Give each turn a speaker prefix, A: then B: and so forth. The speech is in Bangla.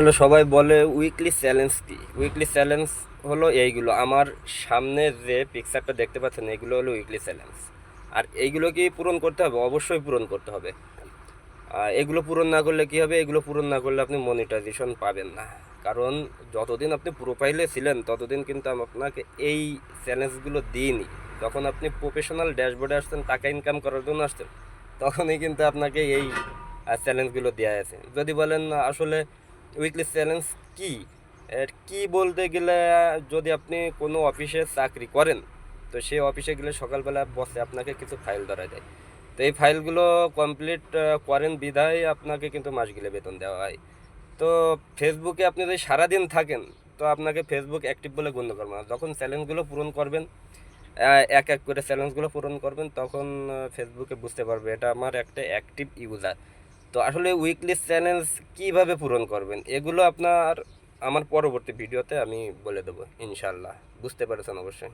A: আসলে সবাই বলে উইকলি চ্যালেঞ্জ কি? উইকলি চ্যালেঞ্জ হলো এইগুলো। আমার সামনে যে পিকচারটা দেখতে পাচ্ছেন এগুলো হলো উইকলি চ্যালেঞ্জ। আর এইগুলো কি পূরণ করতে হবে? অবশ্যই পূরণ করতে হবে। এগুলো পূরণ না করলে কি হবে? এগুলো পূরণ না করলে আপনি মনিটাইজেশন পাবেন না। কারণ যতদিন আপনি প্রোফাইলে ছিলেন ততদিন কিন্তু আমি আপনাকে এই চ্যালেঞ্জগুলো দিইনি। যখন আপনি প্রফেশনাল ড্যাশবোর্ডে আসছেন, টাকা ইনকাম করার জন্য আসছেন, তখনই কিন্তু আপনাকে এই চ্যালেঞ্জগুলো দেওয়া আছে। যদি বলেন আসলে উইকলি চ্যালেঞ্জ কি, এর কি বলতে গেলে, যদি আপনি কোনো অফিসে চাকরি করেন, তো সেই অফিসে গেলে সকালবেলা বসে আপনাকে কিছু ফাইল ধরা দেয়। তো এই ফাইলগুলো কমপ্লিট করেন বিধায় আপনাকে কিন্তু মাস গেলে বেতন দেওয়া হয়। তো ফেসবুকে আপনি যদি সারাদিন থাকেন, তো আপনাকে ফেসবুক অ্যাক্টিভ বলে গণ্য করবে না। যখন চ্যালেঞ্জগুলো পূরণ করবেন, এক এক করে চ্যালেঞ্জগুলো পূরণ করবেন, তখন ফেসবুকে বুঝতে পারবে এটা আমার একটা অ্যাক্টিভ ইউজার। তো আসলে উইকলি চ্যালেঞ্জ কিভাবে পূরণ করবেন এগুলো আমার পরবর্তী ভিডিওতে আমি বলে দেবো ইনশাল্লাহ। বুঝতে পেরেছেন অবশ্যই।